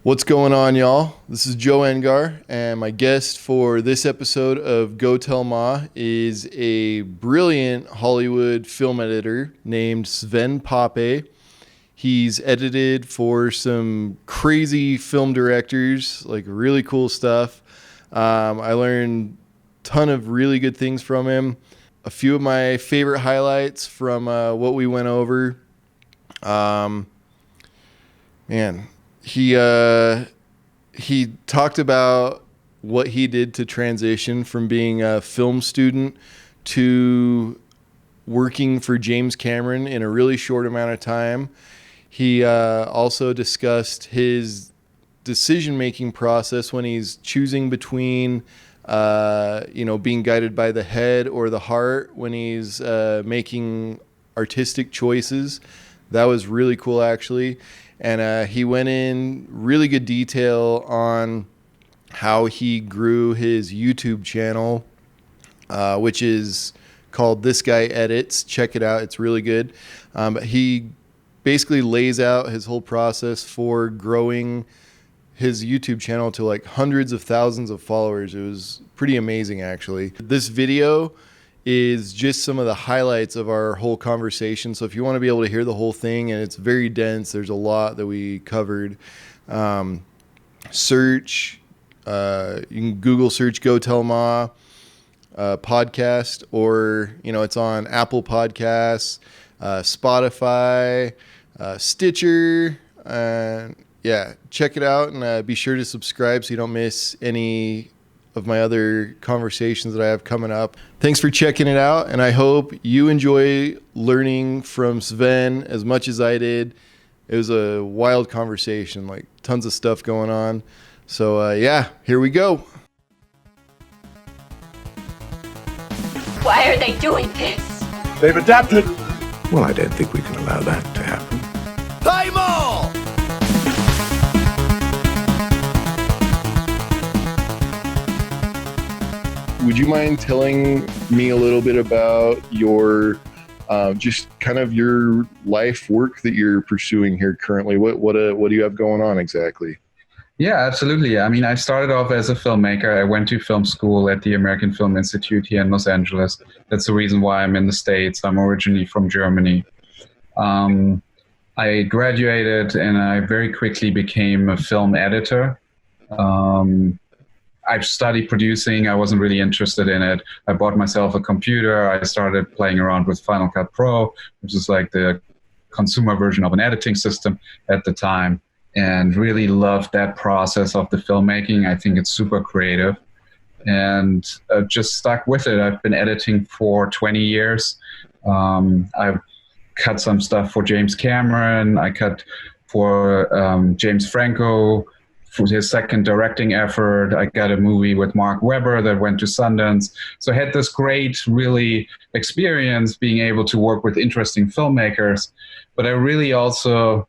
What's going on, y'all? This is Joe Engar, and my guest for this episode of Go Tell Ma is a brilliant Hollywood film editor named Sven Pape. He's edited for some crazy film directors, like really cool stuff. I learned a ton of really good things from him. A few of my favorite highlights from what we went over. He talked about what he did to transition from being a film student to working for James Cameron in a really short amount of time. He also discussed his decision-making process when he's choosing between, being guided by the head or the heart when he's making artistic choices. That was really cool, actually. And he went in really good detail on how he grew his YouTube channel, which is called This Guy Edits. Check it out. It's really good. But he basically lays out his whole process for growing his YouTube channel to like hundreds of thousands of followers. It was pretty amazing, actually. This video is just some of the highlights of our whole conversation. So if you want to be able to hear the whole thing, and it's very dense, there's a lot that we covered. Search, you can Google search Go Tell Ma podcast, or, it's on Apple Podcasts, Spotify, Stitcher. Check it out, and be sure to subscribe so you don't miss any of my other conversations that I have coming up. Thanks for checking it out, and I hope you enjoy learning from Sven as much as I did. It was a wild conversation, like tons of stuff going on. So here we go. Why are they doing this? They've adapted. Well, I don't think we can allow that to happen. Play more! Would you mind telling me a little bit about your, just kind of your life work that you're pursuing here currently? What do you have going on exactly? Yeah, absolutely. I mean, I started off as a filmmaker. I went to film school at the American Film Institute here in Los Angeles. That's the reason why I'm in the States. I'm originally from Germany. I graduated and I very quickly became a film editor. I studied producing. I wasn't really interested in it. I bought myself a computer. I started playing around with Final Cut Pro, which is like the consumer version of an editing system at the time, and really loved that process of the filmmaking. I think it's super creative, and just stuck with it. I've been editing for 20 years. I've cut some stuff for James Cameron. I cut for James Franco, for his second directing effort. I got a movie with Mark Webber that went to Sundance. So I had this great, really experience being able to work with interesting filmmakers. But I really also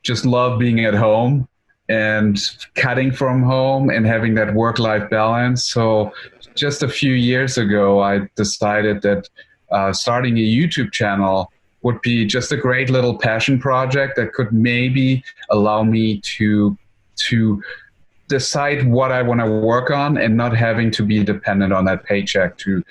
just love being at home and cutting from home and having that work-life balance. So just a few years ago, I decided that starting a YouTube channel would be just a great little passion project that could maybe allow me to decide what I want to work on and not having to be dependent on that paycheck to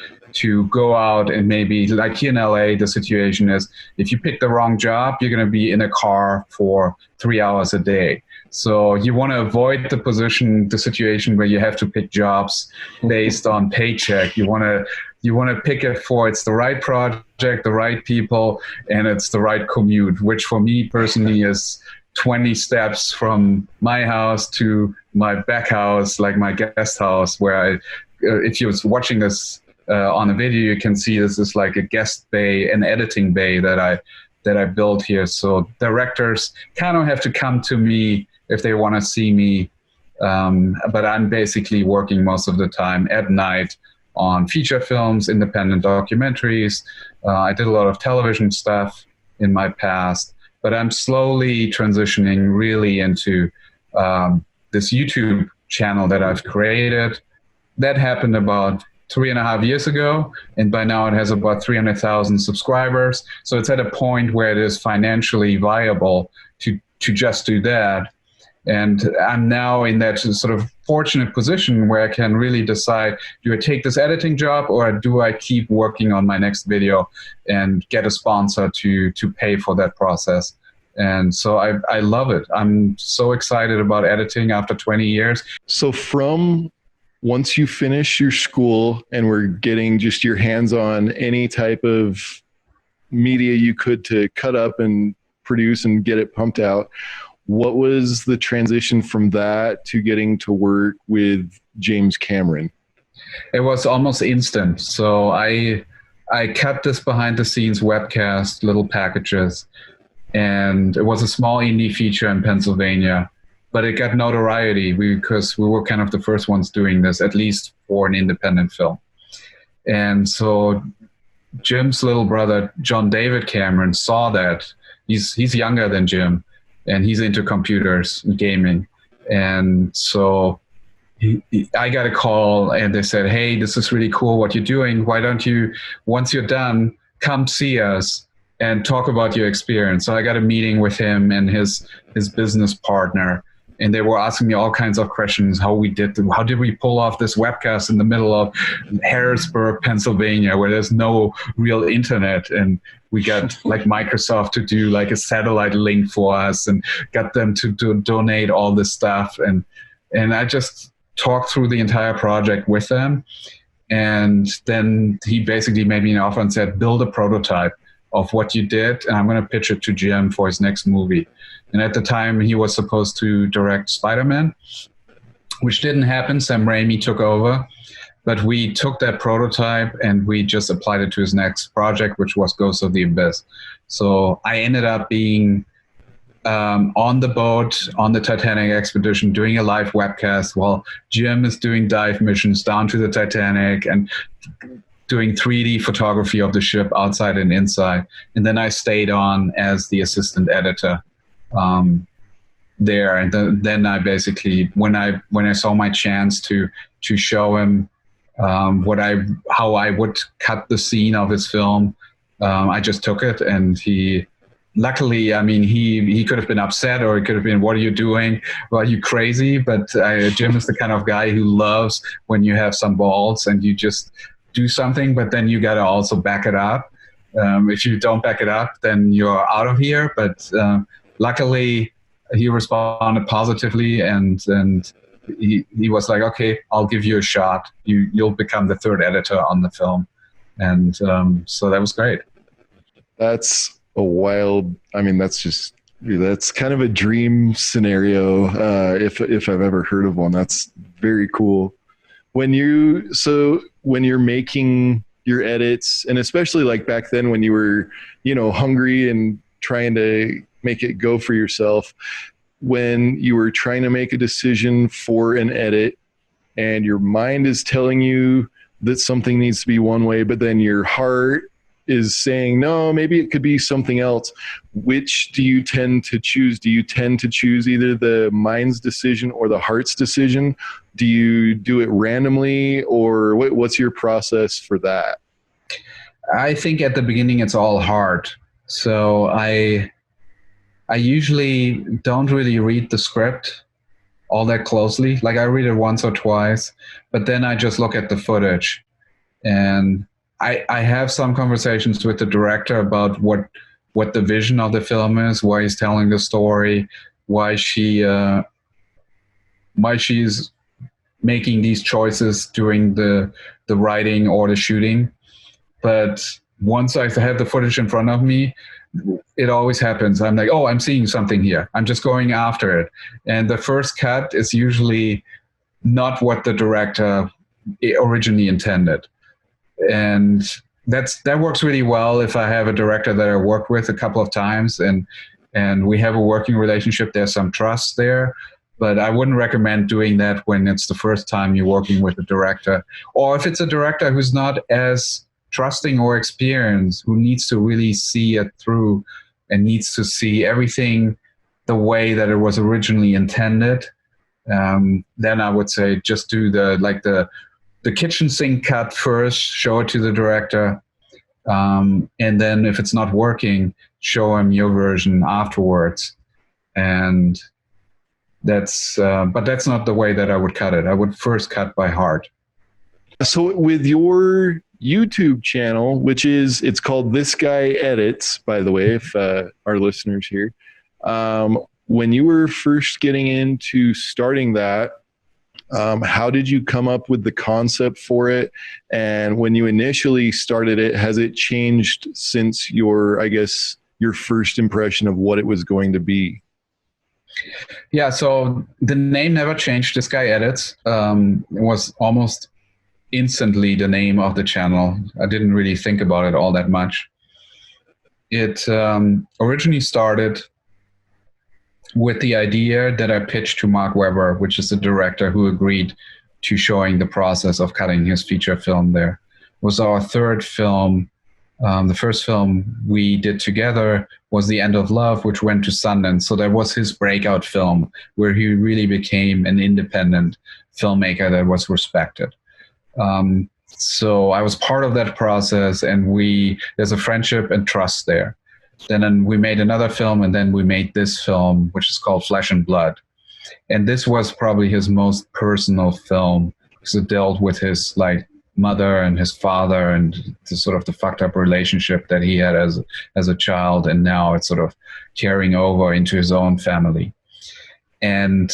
go out and maybe, like here in LA, the situation is if you pick the wrong job, you're going to be in a car for 3 hours a day. So you want to avoid the situation where you have to pick jobs based on paycheck. You want to pick it for it's the right project, the right people, and it's the right commute, which for me personally is 20 steps from my house to my back house, like my guest house, where if you're watching this on a video, you can see this is like a guest bay, an editing bay that I built here. So directors kind of have to come to me if they want to see me. But I'm basically working most of the time at night on feature films, independent documentaries. I did a lot of television stuff in my past. But I'm slowly transitioning really into this YouTube channel that I've created. That happened about 3.5 years ago, and by now it has about 300,000 subscribers. So it's at a point where it is financially viable to just do that. And I'm now in that sort of fortunate position where I can really decide, do I take this editing job or do I keep working on my next video and get a sponsor to pay for that process? And so I love it. I'm so excited about editing after 20 years. So from once you finish your school and we're getting just your hands on any type of media you could to cut up and produce and get it pumped out, what was the transition from that to getting to work with James Cameron? It was almost instant. So I kept this behind the scenes webcast, little packages, and it was a small indie feature in Pennsylvania, but it got notoriety because we were kind of the first ones doing this, at least for an independent film. And so Jim's little brother, John David Cameron, saw that. He's younger than Jim, and he's into computers and gaming. And so I got a call and they said, hey, this is really cool what you're doing. Why don't you, once you're done, come see us and talk about your experience. So I got a meeting with him and his business partner, and they were asking me all kinds of questions, how did we pull off this webcast in the middle of Harrisburg, Pennsylvania, where there's no real internet, and we got like Microsoft to do like a satellite link for us and got them to donate all this stuff. And I just talked through the entire project with them. And then he basically made me an offer and said, build a prototype of what you did, and I'm going to pitch it to Jim for his next movie. And at the time, he was supposed to direct Spider-Man, which didn't happen. Sam Raimi took over. But we took that prototype and we just applied it to his next project, which was Ghosts of the Abyss. So I ended up being on the boat, on the Titanic expedition, doing a live webcast while Jim is doing dive missions down to the Titanic and doing 3D photography of the ship outside and inside. And then I stayed on as the assistant editor there. And then I basically, when I saw my chance to show him how I would cut the scene of his film, I just took it. And luckily, I mean, he could have been upset, or he could have been, what are you doing? Well, are you crazy? But Jim is the kind of guy who loves when you have some balls and you just do something, but then you got to also back it up. If you don't back it up, then you're out of here. But luckily, he responded positively, and he was like, okay, I'll give you a shot. You'll become the third editor on the film. And so that was great. That's a wild, I mean, that's kind of a dream scenario. If I've ever heard of one, that's very cool. When you're making your edits, and especially like back then when you were, hungry and trying to make it go for yourself, when you were trying to make a decision for an edit and your mind is telling you that something needs to be one way, but then your heart is saying, no, maybe it could be something else. Which do you tend to choose? Do you tend to choose either the mind's decision or the heart's decision? Do you do it randomly, or what's your process for that? I think at the beginning it's all heart. So I usually don't really read the script all that closely. Like I read it once or twice, but then I just look at the footage. And I have some conversations with the director about what the vision of the film is, why he's telling the story, why she's making these choices during the writing or the shooting. But once I have the footage in front of me, it always happens. I'm like, oh, I'm seeing something here. I'm just going after it. And the first cut is usually not what the director originally intended. And that works really well if I have a director that I worked with a couple of times and we have a working relationship. There's some trust there, but I wouldn't recommend doing that when it's the first time you're working with a director, or if it's a director who's not as trusting or experienced, who needs to really see it through and needs to see everything the way that it was originally intended. Then I would say just do the kitchen sink cut first, show it to the director, and then if it's not working, show him your version afterwards. And but that's not the way that I would cut it. I would first cut by heart. So with your YouTube channel, it's called This Guy Edits, by the way, if our listeners here, when you were first getting into starting that, how did you come up with the concept for it? And when you initially started it, has it changed since your first impression of what it was going to be? Yeah, so the name never changed. This Guy Edits. It was almost instantly the name of the channel. I didn't really think about it all that much. It originally started with the idea that I pitched to Mark Webber, which is the director who agreed to showing the process of cutting his feature film there. It was our third film. The first film we did together was The End of Love, which went to Sundance. So that was his breakout film where he really became an independent filmmaker that was respected. So I was part of that process, and there's a friendship and trust there. Then we made another film, and then we made this film, which is called Flesh and Blood. And this was probably his most personal film because it dealt with his mother and his father and the sort of the fucked up relationship that he had as a child, and now it's sort of carrying over into his own family. And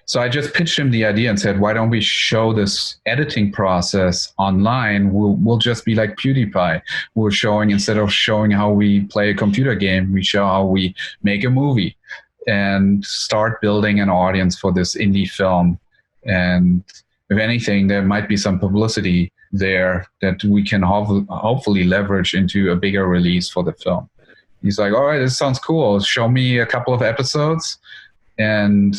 so I just pitched him the idea and said, why don't we show this editing process online? We'll just be like PewDiePie. We're showing, instead of showing how we play a computer game, we show how we make a movie and start building an audience for this indie film. And if anything, there might be some publicity there that we can hopefully leverage into a bigger release for the film. He's like, all right, this sounds cool. Show me a couple of episodes, and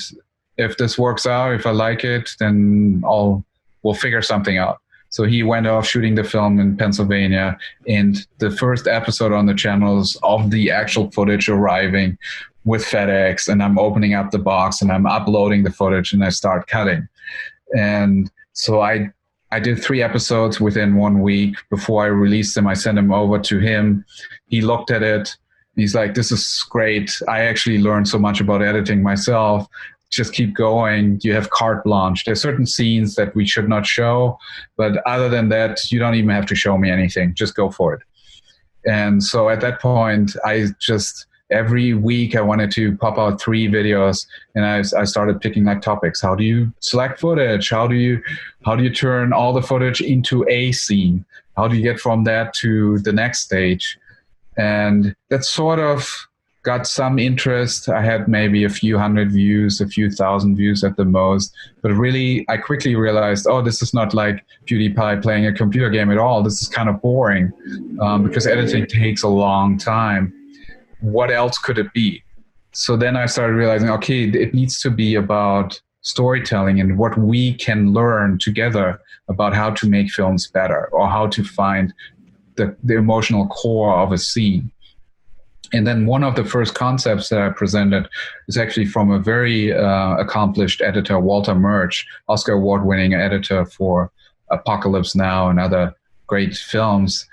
if this works out, if I like it, then we'll figure something out. So he went off shooting the film in Pennsylvania, and the first episode on the channel is of the actual footage arriving with FedEx, and I'm opening up the box and I'm uploading the footage and I start cutting. And so I did 3 episodes within 1 week. Before I released them, I sent them over to him. He looked at it. He's like, this is great. I actually learned so much about editing myself. Just keep going. You have carte blanche. There's certain scenes that we should not show, but other than that, you don't even have to show me anything. Just go for it. And so at that point, every week I wanted to pop out 3 videos, and I started picking topics. How do you select footage? How do you turn all the footage into a scene? How do you get from that to the next stage? And that sort of got some interest. I had maybe a few hundred views, a few thousand views at the most. But really, I quickly realized, this is not like PewDiePie playing a computer game at all. This is kind of boring because editing takes a long time. What else could it be? So then I started realizing, okay, it needs to be about storytelling and what we can learn together about how to make films better, or how to find the emotional core of a scene. And then one of the first concepts that I presented is actually from a very accomplished editor, Walter Murch, Oscar award-winning editor for Apocalypse Now and other great films.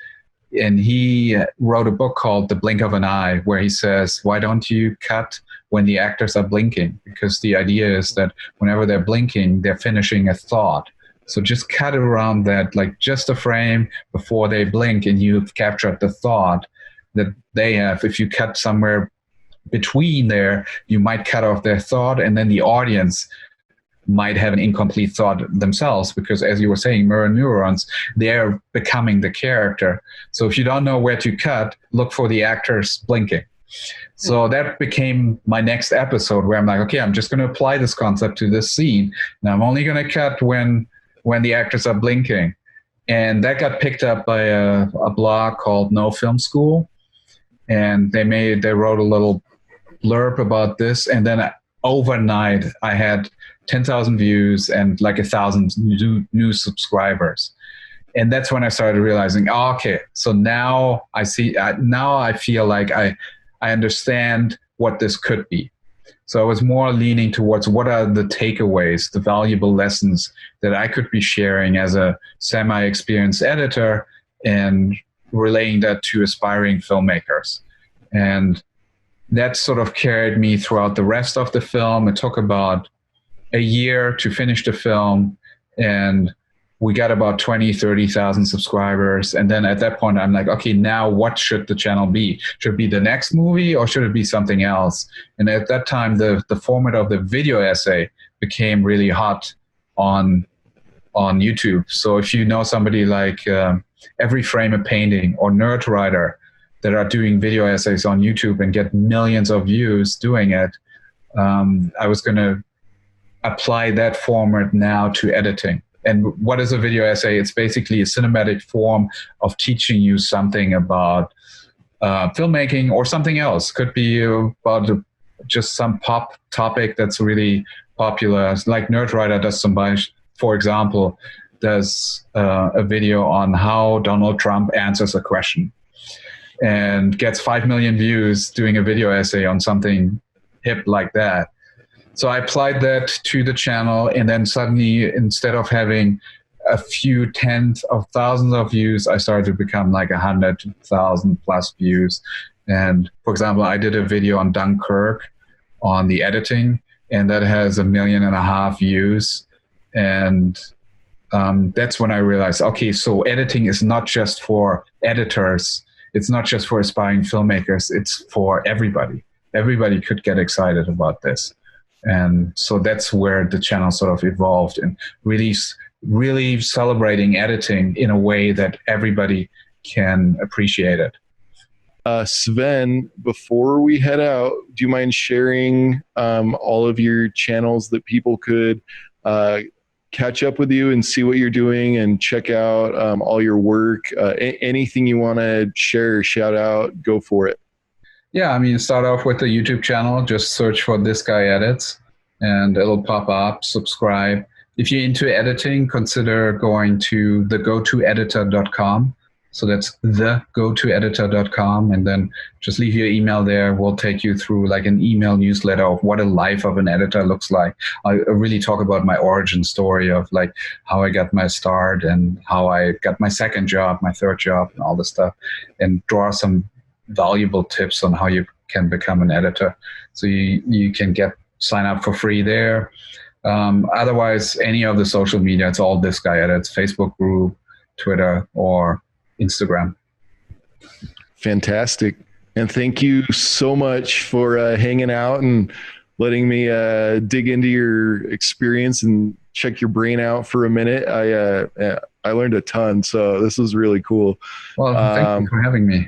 And he wrote a book called The Blink of an Eye, where he says, why don't you cut when the actors are blinking? Because the idea is that whenever they're blinking, they're finishing a thought. So just cut around that, just a frame before they blink, and you've captured the thought that they have. If you cut somewhere between there, you might cut off their thought, and then the audience might have an incomplete thought themselves, because as you were saying, mirror neurons, they're becoming the character. So if you don't know where to cut, look for the actors blinking. So that became my next episode, where I'm like, okay, I'm just going to apply this concept to this scene, and I'm only going to cut when the actors are blinking. And that got picked up by a blog called No Film School. And they wrote a little blurb about this, and then overnight I had 10,000 views and 1,000 new subscribers. And that's when I started realizing, okay, so now I feel like I understand what this could be. So I was more leaning towards what are the takeaways, the valuable lessons that I could be sharing as a semi-experienced editor, and relaying that to aspiring filmmakers. And that sort of carried me throughout the rest of the film. It took about a year to finish the film, and we got about 30,000 subscribers. And then at that point, I'm like, okay, now what should the channel be? Should it be the next movie or should it be something else? And at that time, the format of the video essay became really hot on YouTube. So if you know somebody like Every Frame a Painting or Nerdwriter that are doing video essays on YouTube and get millions of views doing it, I was going to apply that format now to editing. And what is a video essay? It's basically a cinematic form of teaching you something about filmmaking or something else. Could be about just some pop topic that's really popular. Like Nerdwriter does for example, does a video on how Donald Trump answers a question and gets 5 million views doing a video essay on something hip like that. So I applied that to the channel, and then suddenly, instead of having a few tens of thousands of views, I started to become like 100,000 plus views. And for example, I did a video on Dunkirk on the editing, and that has 1.5 million views. And that's when I realized, okay, so editing is not just for editors. It's not just for aspiring filmmakers. It's for everybody. Everybody could get excited about this. And so that's where the channel sort of evolved, and really celebrating editing in a way that everybody can appreciate it. Sven, before we head out, do you mind sharing all of your channels that people could catch up with you and see what you're doing and check out all your work? Anything you want to share or shout out, go for it. Yeah, I mean, start off with the YouTube channel. Just search for This Guy Edits, and it'll pop up. Subscribe. If you're into editing, consider going to thegotoeditor.com. So that's thegotoeditor.com, and then just leave your email there. We'll take you through like an email newsletter of what a life of an editor looks like. I really talk about my origin story of like how I got my start and how I got my second job, my third job, and all this stuff, and draw some valuable tips on how you can become an editor. So you can sign up for free there. Otherwise, any of the social media, it's all This Guy Edits, Facebook group, Twitter, or Instagram. Fantastic. And thank you so much for hanging out and letting me dig into your experience and check your brain out for a minute. I learned a ton, so this was really cool. Well, thank you for having me.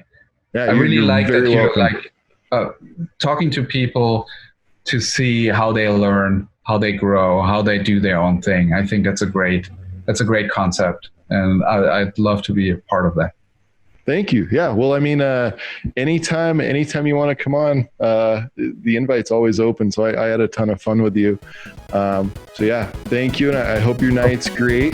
Yeah, I really like that you're welcome. like talking to people to see how they learn, how they grow, how they do their own thing. I think that's a great concept, and I'd love to be a part of that. Thank you. Yeah. Well, I mean, anytime you want to come on, the invite's always open. So I had a ton of fun with you. So yeah, thank you. And I hope your night's great.